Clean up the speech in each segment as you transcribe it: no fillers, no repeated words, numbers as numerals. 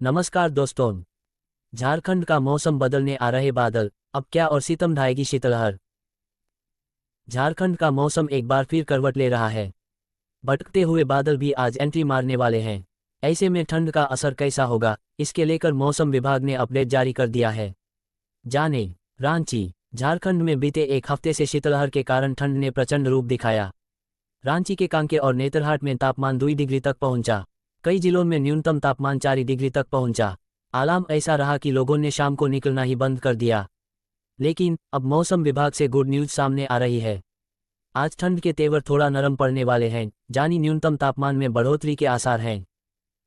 नमस्कार दोस्तों। झारखंड का मौसम बदलने आ रहे बादल, अब क्या और सितम ढाएगी शीतलहर। झारखंड का मौसम एक बार फिर करवट ले रहा है। भटकते हुए बादल भी आज एंट्री मारने वाले हैं। ऐसे में ठंड का असर कैसा होगा, इसके लेकर मौसम विभाग ने अपडेट जारी कर दिया है। जाने रांची। झारखंड में बीते एक हफ्ते से शीतलहर के कारण ठंड ने प्रचंड रूप दिखाया। रांची के कांके और नेतरहाट में तापमान 2 डिग्री तक पहुंचा। कई जिलों में न्यूनतम तापमान 4 डिग्री तक पहुंचा। आलाम ऐसा रहा कि लोगों ने शाम को निकलना ही बंद कर दिया। लेकिन अब मौसम विभाग से गुड न्यूज़ सामने आ रही है। आज ठंड के तेवर थोड़ा नरम पड़ने वाले हैं, जानी न्यूनतम तापमान में बढ़ोतरी के आसार हैं।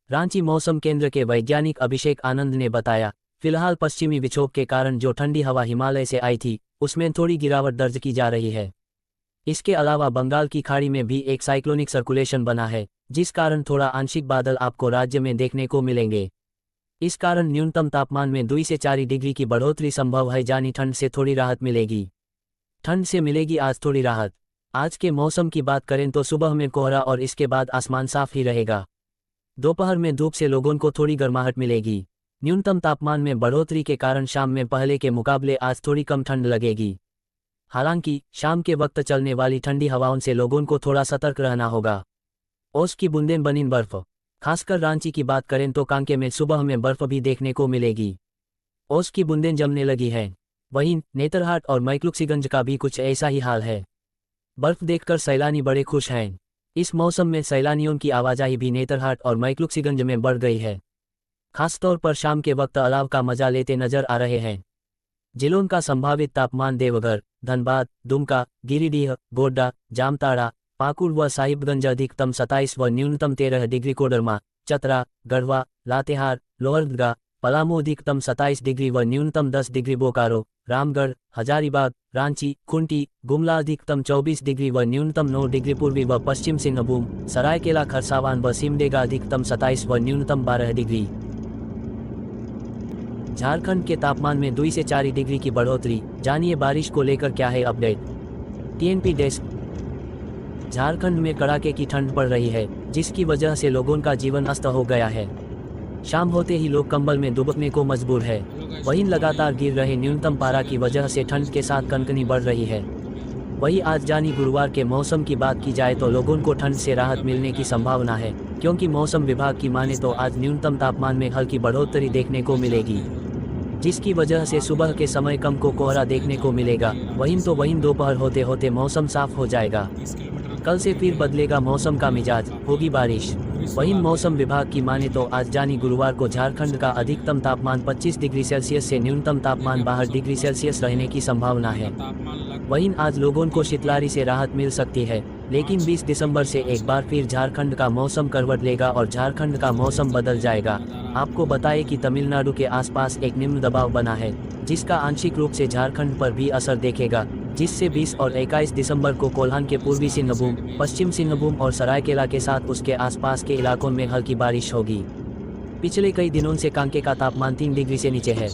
रांची मौसम केंद्र के वैज्ञानिक अभिषेक आनंद ने बताया, फिलहाल पश्चिमी विक्षोभ के कारण जो ठंडी हवा हिमालय से आई थी, उसमें थोड़ी गिरावट दर्ज की जा रही है। इसके अलावा बंगाल की खाड़ी में भी एक साइक्लोनिक सर्कुलेशन बना है, जिस कारण थोड़ा आंशिक बादल आपको राज्य में देखने को मिलेंगे। इस कारण न्यूनतम तापमान में 2 से 4 डिग्री की बढ़ोतरी संभव है, जानी ठंड से थोड़ी राहत मिलेगी। ठंड से मिलेगी आज थोड़ी राहत। आज के मौसम की बात करें तो सुबह में कोहरा और इसके बाद आसमान साफ ही रहेगा। दोपहर में धूप से लोगों को थोड़ी गर्माहट मिलेगी। न्यूनतम तापमान में बढ़ोतरी के कारण शाम में पहले के मुकाबले आज थोड़ी कम ठंड लगेगी। हालांकि शाम के वक्त चलने वाली ठंडी हवाओं से लोगों को थोड़ा सतर्क रहना होगा। ओस की बूंदें बनी बर्फ। खासकर रांची की बात करें तो कांके में सुबह में बर्फ भी देखने को मिलेगी। ओस की बूंदें जमने लगी हैं। वहीं नेतरहाट और मैक्लुस्कीगंज का भी कुछ ऐसा ही हाल है। बर्फ देखकर सैलानी बड़े खुश हैं। इस मौसम में सैलानियों की आवाजाही भी नेतरहाट और मैक्लुस्कीगंज में बढ़ गई है। खासतौर पर शाम के वक्त अलाव का मजा लेते नजर आ रहे हैं। जिलों का संभावित तापमान देवघर, धनबाद, दुमका, गिरिडीह, गोड्डा, जामताड़ा, पाकुड़ व साहिबगंज अधिकतम 27 व न्यूनतम 13 डिग्री, कोडरमा, चतरा, गढ़वा, लातेहार, लोहरदगा, पलामू अधिकतम 27 डिग्री व न्यूनतम 10 डिग्री, बोकारो, रामगढ़, हजारीबाग, रांची, खुंटी, गुमला अधिकतम 24 डिग्री व न्यूनतम 9 डिग्री, पूर्वी व पश्चिम सिंहभूम, सरायकेला खरसावान व सिमडेगा अधिकतम 27 व न्यूनतम 12 डिग्री। झारखंड के तापमान में 2 से 4 डिग्री की बढ़ोतरी, जानिए बारिश को लेकर क्या है अपडेट। TNP desk. झारखंड में कड़ाके की ठंड पड़ रही है, जिसकी वजह से लोगों का जीवन अस्त हो गया है। शाम होते ही लोग कंबल में दुबकने को मजबूर है। वहीं लगातार गिर रहे न्यूनतम पारा की वजह से ठंड के साथ कनकनी बढ़ रही है। वहीं आज जानी गुरुवार के मौसम की बात की जाए तो लोगों को ठंड से राहत मिलने की संभावना है, क्योंकि मौसम विभाग की माने तो आज न्यूनतम तापमान में हल्की बढ़ोतरी देखने को मिलेगी, जिसकी वजह से सुबह के समय कम को कोहरा देखने को मिलेगा। वहीं दोपहर होते होते मौसम साफ हो जाएगा। कल से फिर बदलेगा मौसम का मिजाज, होगी बारिश। वहीं मौसम विभाग की माने तो आज जानी गुरुवार को झारखंड का अधिकतम तापमान 25 डिग्री सेल्सियस से न्यूनतम तापमान 12 डिग्री सेल्सियस रहने की संभावना है। वहीं आज लोगों को शीतलहर से राहत मिल सकती है, लेकिन 20 दिसंबर से एक बार फिर झारखंड का मौसम करवट लेगा और झारखंड का मौसम बदल जाएगा। आपको बताएं कि तमिलनाडु के आसपास एक निम्न दबाव बना है, जिसका आंशिक रूप से झारखंड पर भी असर देखेगा, जिससे 20 और 21 दिसंबर को कोल्हान के पूर्वी सिंहभूम, पश्चिम सिंहभूम और सरायकेला के साथ उसके आसपास के इलाकों में हल्की बारिश होगी। पिछले कई दिनों से कांके का तापमान 3 डिग्री से नीचे है।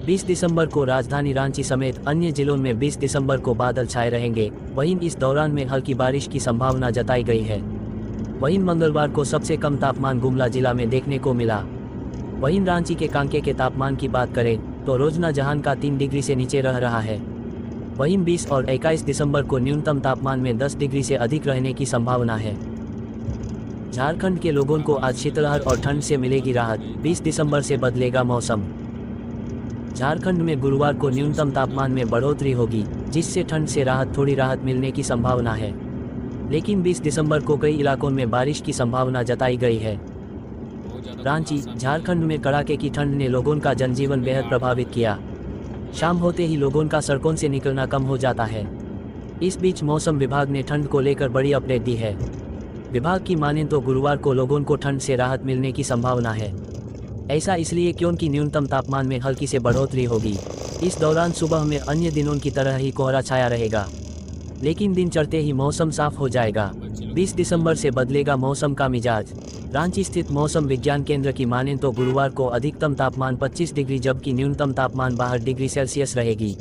20 दिसंबर को राजधानी रांची समेत अन्य जिलों में 20 दिसंबर को बादल छाए रहेंगे। वहीं इस दौरान में हल्की बारिश की संभावना जताई गई है। वहीं मंगलवार को सबसे कम तापमान गुमला जिला में देखने को मिला। वहीं रांची के कांके के तापमान की बात करें तो रोजना जहां का 3 डिग्री से नीचे रह रहा है। वहीं 20 और 21 दिसंबर को न्यूनतम तापमान में 10 डिग्री से अधिक रहने की संभावना है। झारखंड के लोगों को आज शीतलहर और ठंड से मिलेगी राहत। 20 दिसंबर से बदलेगा मौसम। झारखंड में गुरुवार को न्यूनतम तापमान में बढ़ोतरी होगी, जिससे ठंड से थोड़ी राहत मिलने की संभावना है। लेकिन 20 दिसंबर को कई इलाकों में बारिश की संभावना जताई गई है। रांची। झारखंड में कड़ाके की ठंड ने लोगों का जनजीवन बेहद प्रभावित किया। शाम होते ही लोगों का सड़कों से निकलना कम हो जाता है। इस बीच मौसम विभाग ने ठंड को लेकर बड़ी अपडेट दी है। विभाग की माने तो गुरुवार को लोगों को ठंड से राहत मिलने की संभावना है। ऐसा इसलिए क्योंकि न्यूनतम तापमान में हल्की से बढ़ोतरी होगी। इस दौरान सुबह में अन्य दिनों की तरह ही कोहरा छाया रहेगा, लेकिन दिन चढ़ते ही मौसम साफ हो जाएगा। 20 दिसंबर से बदलेगा मौसम का मिजाज। रांची स्थित मौसम विज्ञान केंद्र की माने तो गुरुवार को अधिकतम तापमान 25 डिग्री जबकि न्यूनतम तापमान 12 डिग्री सेल्सियस रहेगी।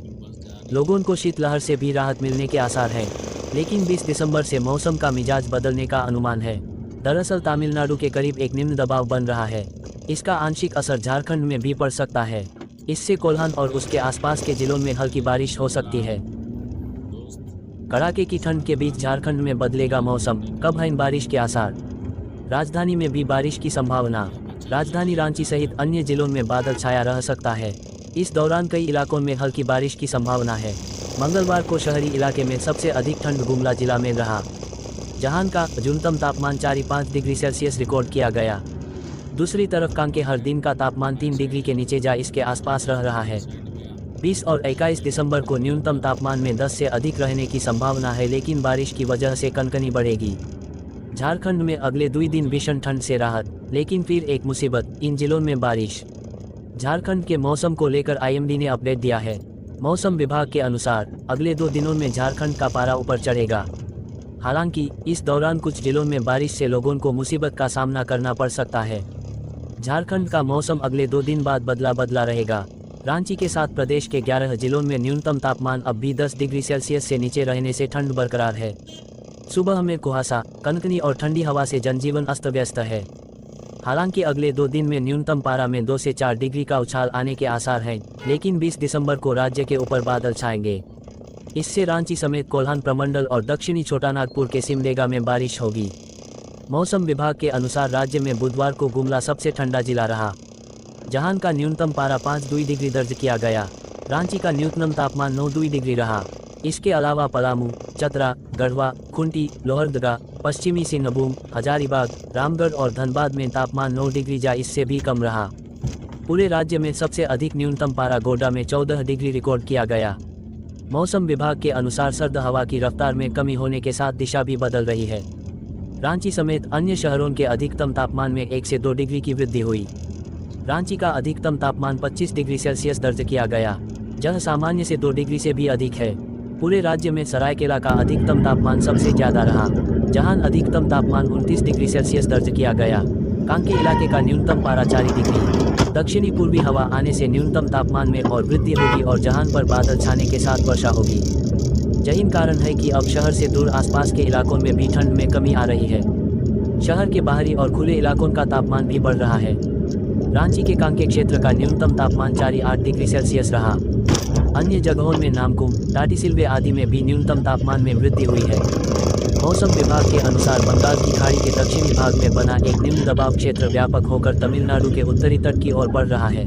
लोगों को शीतलहर से भी राहत मिलने के आसार हैं, लेकिन 20 दिसंबर से मौसम का मिजाज बदलने का अनुमान है। दरअसल तमिलनाडु के करीब एक निम्न दबाव बन रहा है, इसका आंशिक असर झारखंड में भी पड़ सकता है। इससे कोल्हान और उसके आसपास के जिलों में हल्की बारिश हो सकती है। कड़ाके की ठंड के बीच झारखंड में बदलेगा मौसम, कब है बारिश के आसार। राजधानी में भी बारिश की संभावना। राजधानी रांची सहित अन्य जिलों में बादल छाया रह सकता है। इस दौरान कई इलाकों में हल्की बारिश की संभावना है। मंगलवार को शहरी इलाके में सबसे अधिक ठंड गुमला जिला में रहा, जहां का न्यूनतम तापमान 4.5 डिग्री सेल्सियस रिकॉर्ड किया गया। दूसरी तरफ कांके हर दिन का तापमान 3 डिग्री के नीचे जा इसके आसपास रह रहा है। 20 और 21 दिसंबर को न्यूनतम तापमान में 10 से अधिक रहने की संभावना है, लेकिन बारिश की वजह से कनकनी बढ़ेगी। झारखंड में अगले 2 दिन भीषण ठंड से राहत, लेकिन फिर एक मुसीबत, इन जिलों में बारिश। झारखंड के मौसम को लेकर आईएमडी ने अपडेट दिया है। मौसम विभाग के अनुसार अगले 2 दिनों में झारखंड का पारा ऊपर चढ़ेगा। हालांकि इस दौरान कुछ जिलों में बारिश से लोगों को मुसीबत का सामना करना पड़ सकता है। झारखंड का मौसम अगले 2 दिन बाद बदला बदला रहेगा। रांची के साथ प्रदेश के 11 जिलों में न्यूनतम तापमान अब भी 10 डिग्री सेल्सियस से नीचे रहने से ठंड बरकरार है। सुबह में कुहासा, कनकनी और ठंडी हवा से जनजीवन अस्त व्यस्त है। हालांकि अगले 2 दिन में न्यूनतम पारा में 2 से 4 डिग्री का उछाल आने के आसार हैं, लेकिन 20 दिसंबर को राज्य के ऊपर बादल छाएंगे। इससे रांची समेत कोल्हान प्रमंडल और दक्षिणी छोटानागपुर के सिमडेगा में बारिश होगी। मौसम विभाग के अनुसार राज्य में बुधवार को गुमला सबसे ठंडा जिला रहा, जहां का न्यूनतम पारा 5.2 डिग्री दर्ज किया गया। रांची का न्यूनतम तापमान 9.2 डिग्री रहा। इसके अलावा पलामू, चतरा, गढ़वा, खुंटी, लोहरदगा, पश्चिमी सिंहभूम, हजारीबाग, रामगढ़ और धनबाद में तापमान 9 डिग्री या इससे भी कम रहा। पूरे राज्य में सबसे अधिक न्यूनतम पारा गोड्डा में 14 डिग्री रिकॉर्ड किया गया। मौसम विभाग के अनुसार सर्द हवा की रफ्तार में कमी होने के साथ दिशा भी बदल रही है। रांची समेत अन्य शहरों के अधिकतम तापमान में 1 से 2 डिग्री की वृद्धि हुई। रांची का अधिकतम तापमान 25 डिग्री सेल्सियस दर्ज किया गया, यह सामान्य से 2 डिग्री से भी अधिक है। पूरे राज्य में सरायकेला का अधिकतम तापमान सबसे ज्यादा रहा, जहां अधिकतम तापमान 29 डिग्री सेल्सियस दर्ज किया गया। कांके इलाके का न्यूनतम पारा 4 डिग्री। दक्षिणी पूर्वी हवा आने से न्यूनतम तापमान में और वृद्धि होगी और जहां पर बादल छाने के साथ वर्षा होगी। यही कारण है कि अब शहर से दूर आसपास के इलाकों में भी ठंड में कमी आ रही है। शहर के बाहरी और खुले इलाकों का तापमान भी बढ़ रहा है। रांची के कांके क्षेत्र का न्यूनतम तापमान 4.8 डिग्री सेल्सियस रहा। अन्य जगहों में नामकुम, टाटीसिलवे आदि में भी न्यूनतम तापमान में वृद्धि हुई है। मौसम विभाग के अनुसार बंगाल की खाड़ी के दक्षिणी भाग में बना एक निम्न दबाव क्षेत्र व्यापक होकर तमिलनाडु के उत्तरी तट की ओर बढ़ रहा है।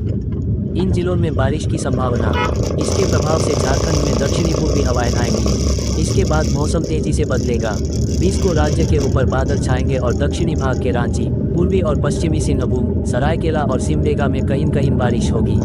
इन जिलों में बारिश की संभावना। इसके प्रभाव से झारखंड में दक्षिणी पूर्वी हवाएं आएंगी। इसके बाद मौसम तेजी से बदलेगा। 20 को राज्य के ऊपर बादल छाएंगे और दक्षिणी भाग के रांची, पूर्वी और पश्चिमी सिंहभूम, सरायकेला और सिमडेगा में कहीं कहीं बारिश होगी।